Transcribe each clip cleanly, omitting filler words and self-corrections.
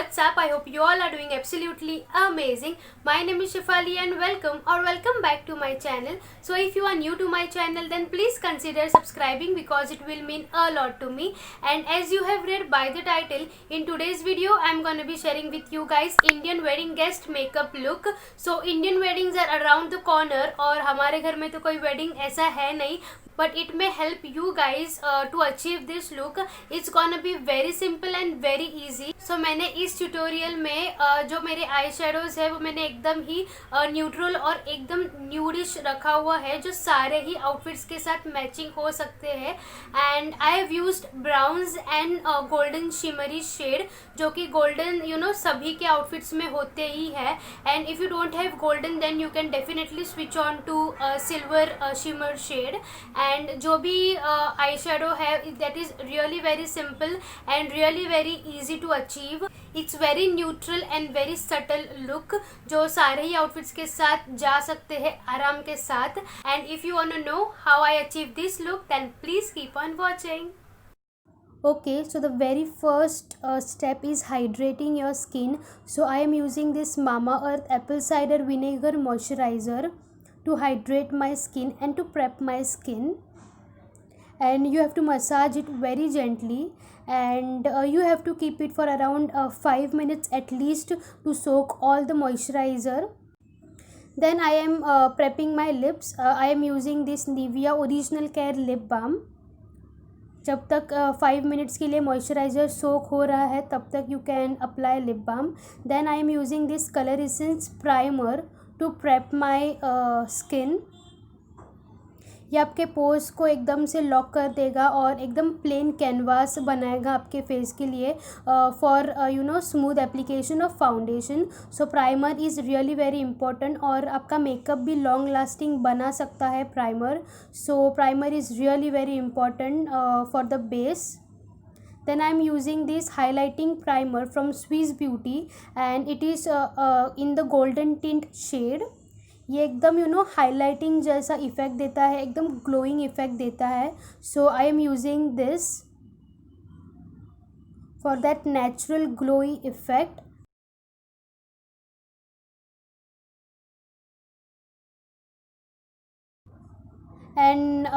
what's up? I hope you all are doing absolutely amazing. My name is Shefali and welcome back to my channel. So if you are new to my channel, then please consider subscribing because it will mean a lot to me. And as you have read by the title, in today's video I'm going to be sharing with you guys Indian wedding guest makeup look. So Indian weddings are around the corner और हमारे घर में तो कोई wedding ऐसा है नहीं, but it may help you guys to achieve this look. It's gonna be very simple and very easy. So मैंने इस ट्यूटोरियल में जो मेरे आई शेडोज है वो मैंने एकदम ही न्यूट्रल और एकदम न्यूडिश रखा हुआ है जो सारे ही आउटफिट्स के साथ मैचिंग हो सकते हैं. And I have used browns and golden shimmery shade जो कि गोल्डन सभी के आउटफिट्स में होते ही है. And if you don't have golden then you can definitely switch on to silver shimmer shade. And जो भी आई शेडो है that is really very simple and really very easy to achieve. It's very neutral and very subtle look जो सारे ही outfits के साथ जा सकते हैं आराम के साथ. And if you want to know how I achieve this look then please keep on watching. Okay, so the very first step is hydrating your skin. So I am using this Mamaearth apple cider vinegar moisturizer to hydrate my skin and to prep my skin. And you have to massage it very gently, and you have to keep it for around 5 minutes at least to soak all the moisturizer. Then I am prepping my lips. I am using this Nivea Original Care lip balm. जब तक 5 minutes के लिए moisturiser सोक हो रहा है तब तक you can apply lip balm. Then I am using this colour essence primer to prep my skin. ये आपके पोर्स को एकदम से लॉक कर देगा और एकदम प्लेन कैनवास बनाएगा आपके फेस के लिए for smooth application of foundation. So primer is really very important और आपका मेकअप भी लॉन्ग लास्टिंग बना सकता है primer. So primer is really very important for the base. Then I am using this highlighting primer from Swiss Beauty and it is in the golden tint shade. ये एकदम highlighting जैसा effect देता है, एकदम glowing effect देता है. So I am using this for that natural glowy effect. And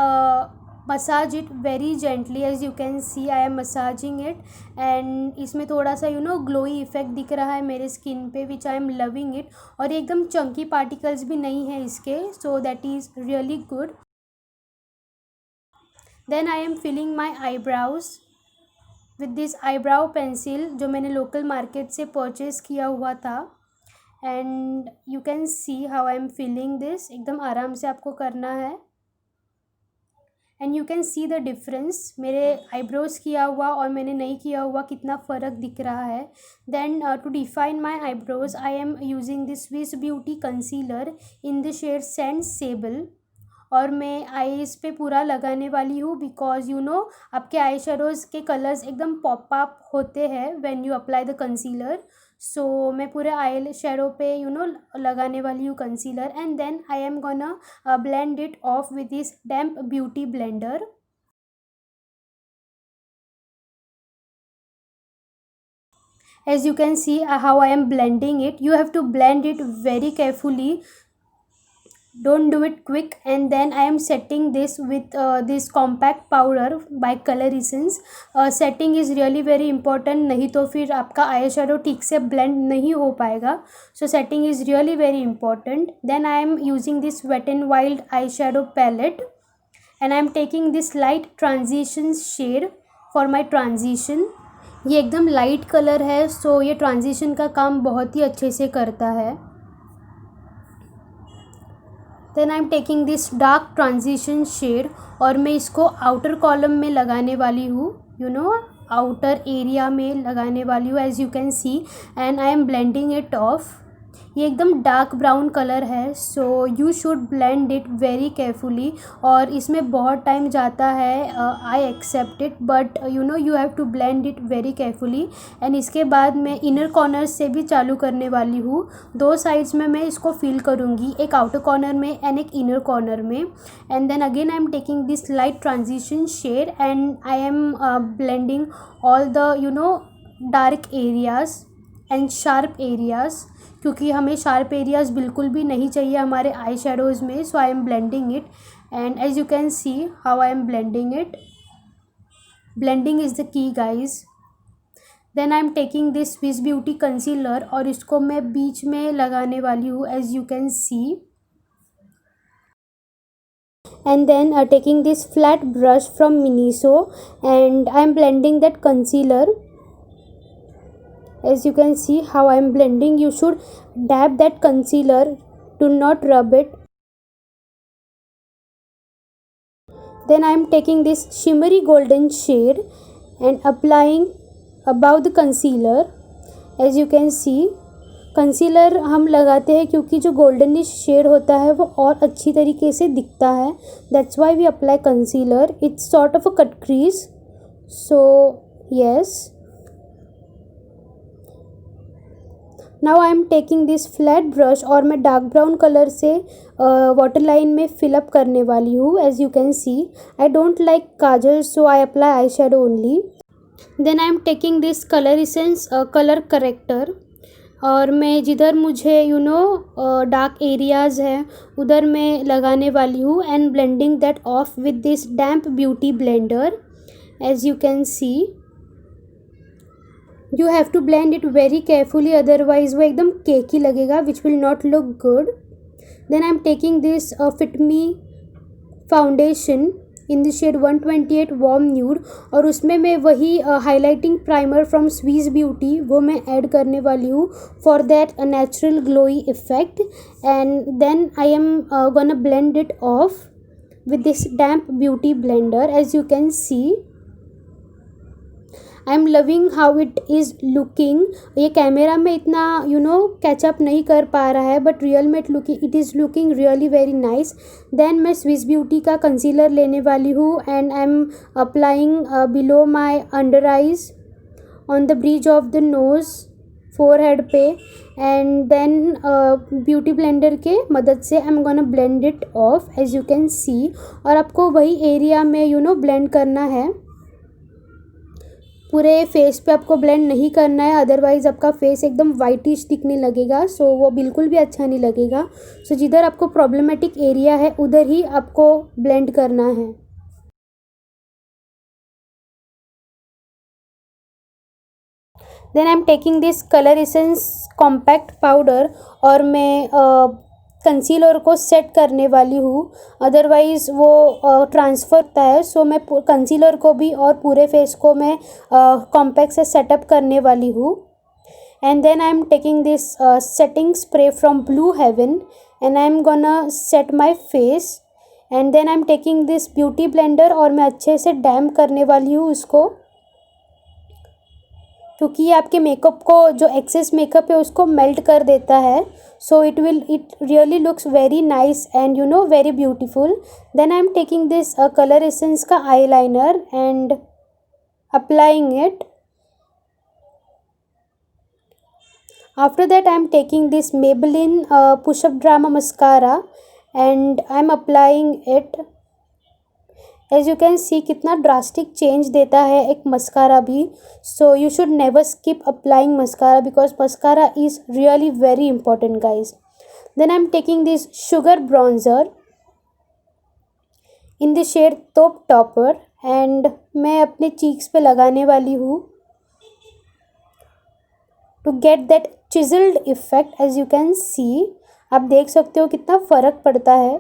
massage it very gently. As you can see I am massaging it and इसमें थोड़ा सा ग्लोई इफेक्ट दिख रहा है मेरे स्किन पे which I am loving it. और एकदम चंकी पार्टिकल्स भी नहीं है इसके, so that is really good. Then I am filling my eyebrows with this eyebrow pencil जो मैंने लोकल मार्केट से परचेज़ किया हुआ था. And you can see how I am filling this. एकदम आराम से आपको करना है and you can see the difference. मेरे आईब्रोज किया हुआ और मैंने नहीं किया हुआ कितना फ़र्क दिख रहा है. Then to define my eyebrows I am using this Swiss beauty concealer in the shade sand sable. और मैं आईज पे पूरा लगाने वाली हूँ बिकॉज आपके आई शेडोज़ के कलर्स एकदम पॉप अप होते हैं when you apply the concealer. So मैं पूरे आई शेडो पे लगाने वाली हूँ concealer. And then I am gonna blend it off with this damp beauty blender. As you can see how I am blending it, you have to blend it very carefully. Don't do it quick. And then I am setting this with this compact powder by Color Essence. Setting is really very important, नहीं तो फिर आपका eye shadow ठीक से blend नहीं हो पाएगा. So setting is really very important. Then I am using this Wet n Wild eyeshadow palette and I am taking this light transition shade for my transition. ये एकदम लाइट कलर है सो ये transition का काम बहुत ही अच्छे से करता है. Then I am taking this dark transition shade और मैं इसको आउटर कॉलम में लगाने वाली हूँ, आउटर एरिया में लगाने वाली हूँ as you can see. And I am blending it off. ये एकदम डार्क ब्राउन कलर है so you should blend it very carefully. और इसमें बहुत टाइम जाता है, I accept it, but you have to blend it very carefully. And इसके बाद मैं इनर कॉर्नर से भी चालू करने वाली हूँ. 2 साइड्स में मैं इसको फिल करूँगी, एक आउटर कॉर्नर में एंड एक इनर कॉर्नर में. And then again I am taking this light transition shade and I am blending all the dark areas and sharp areas, क्योंकि हमें शार्प एरियाज बिल्कुल भी नहीं चाहिए हमारे आई शेडोज़ में. So I am blending it and as you can see how I am blending it. Blending is the key guys. Then I am taking this Swiss beauty concealer और इसको मैं बीच में लगाने वाली हूँ as you can see. And then taking this flat brush from Miniso and I am blending that concealer. As you can see how I am blending, you should dab that concealer, do not rub it. Then I am taking this shimmery golden shade and applying above the concealer. As you can see, concealer हम लगाते हैं क्योंकि जो goldenish shade होता है वो और अच्छी तरीके से दिखता है. That's why we apply concealer. It's sort of a cut crease. So yes, now I am taking this flat brush और मैं डार्क ब्राउन कलर से वाटर लाइन में फिलअप करने वाली हूँ. As you can see I don't like kajal, so I apply eye shadow only. Then I am taking this colour essence colour corrector और मैं जिधर मुझे डार्क एरियाज़ है उधर मैं लगाने वाली हूँ and blending that off with this damp beauty blender. As you can see you have to blend it very carefully, otherwise वो एकदम केकी लगेगा which will not look good. Then I am taking this Fit Me foundation in the shade 128 warm nude और उसमें मैं वही highlighting primer from Swiss Beauty वो मैं add करने वाली हूँ for that natural glowy effect. And then I am gonna blend it off with this damp beauty blender. As you can see I am loving how it is looking. ये camera में इतना catch up नहीं कर पा रहा है but real में it is looking really very nice. देन मैं स्विस ब्यूटी का कंसीलर लेने वाली हूँ and I am applying below my under eyes on the bridge of the nose forehead पे एंड देन ब्यूटी ब्लेंडर के मदद से I am gonna blend it off. As you can see और आपको वही एरिया में ब्लेंड करना है, पूरे फेस पे आपको ब्लेंड नहीं करना है, अदरवाइज़ आपका फेस एकदम वाइटिश दिखने लगेगा. सो वो बिल्कुल भी अच्छा नहीं लगेगा. सो जिधर आपको प्रॉब्लमेटिक एरिया है उधर ही आपको ब्लेंड करना है. Then I am taking this colour essence compact powder और मैं कंसीलर को सेट करने वाली हूँ, अदरवाइज़ वो ट्रांसफ़र होता है. सो मैं कंसीलर को भी और पूरे फेस को मैं कॉम्पैक्ट से सेटअप करने वाली हूँ. And then I am taking this setting spray from Blue Heaven and I am gonna set my face. And then I am taking this beauty blender और मैं अच्छे से डैम्प करने वाली हूँ उसको, क्योंकि ये आपके मेकअप को जो एक्सेस मेकअप है उसको मेल्ट कर देता है. So it really looks very nice and very beautiful. Then I am taking this colour essence का eye liner and applying it. After that I am taking this Maybelline push up drama mascara and I am applying it. As you can see कितना drastic change देता है एक mascara भी. So you should never skip applying mascara because mascara is really very important guys. Then I am taking this sugar bronzer in the shade top topper and मैं अपने cheeks पे लगाने वाली हूँ to get that chiselled effect. As you can see आप देख सकते हो कितना फ़र्क पड़ता है.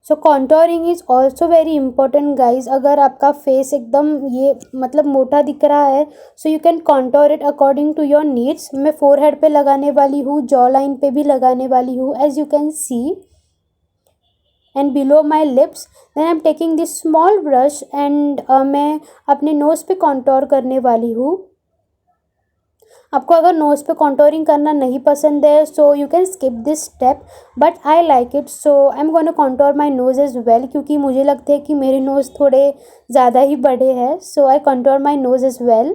So contouring is also very important guys. अगर आपका फेस एकदम ये मतलब मोटा दिख रहा है so you can contour it according to your needs. मैं फोरहेड पे लगाने वाली हूँ, जॉ लाइन पे भी लगाने वाली हूँ as you can see and below my lips. Then I am taking this small brush and मैं अपने नोज़ पे कॉन्टोर करने वाली हूँ. आपको अगर नोज़ पे कॉन्टोरिंग करना नहीं पसंद है so you can skip this step but I like it. So I am gonna contour my nose as well, क्योंकि मुझे लगता है कि मेरे नोज़ थोड़े ज़्यादा ही बड़े हैं. सो आई contour my nose as well.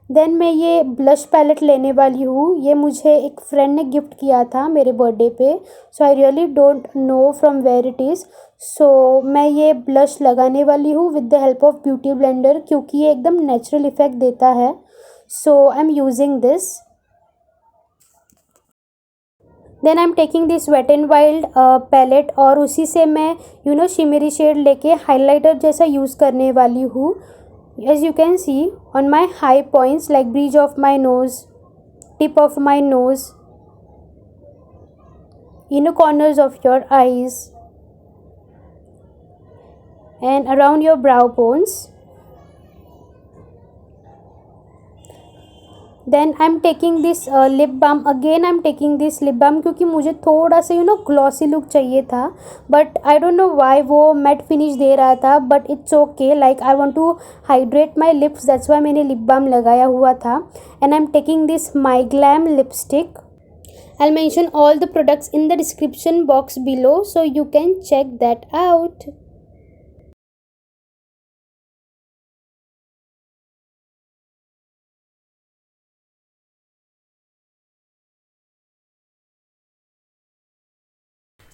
Then मैं ये ब्लश पैलेट लेने वाली हूँ. ये मुझे एक फ्रेंड ने गिफ्ट किया था मेरे बर्थडे पे. So I really don't know from where it is. So मैं ये ब्लश लगाने वाली हूँ with the help of beauty blender, क्योंकि ये एकदम नेचुरल इफेक्ट देता है. So I am using this. Then I am taking this wet and wild palette, और उसी से मैं शिमरी शेड लेके हाइलाइटर जैसा यूज़ करने वाली हूँ. As you can see on my high points like bridge of my nose, tip of my nose, inner corners of your eyes, and around your brow bones. Then I'm taking this lip balm. Again I'm taking this lip balm क्योंकि मुझे थोड़ा सा glossy look चाहिए था, but I don't know why वो matte finish दे रहा था, but it's okay. Like I want to hydrate my lips, that's why मैंने लिप बाम लगाया हुआ था. And I am taking this my glam lipstick. I'll mention all the products in the description box below, so you can check that out.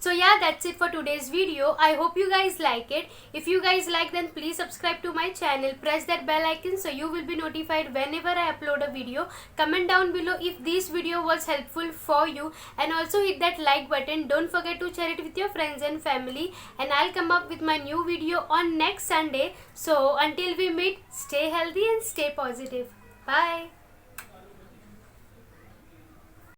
So yeah, that's it for today's video. I hope you guys like it. If you guys like, then please subscribe to my channel. Press that bell icon so you will be notified whenever I upload a video. Comment down below if this video was helpful for you, and also hit that like button. Don't forget to share it with your friends and family, and I'll come up with my new video on next Sunday. So until we meet, stay healthy and stay positive. Bye.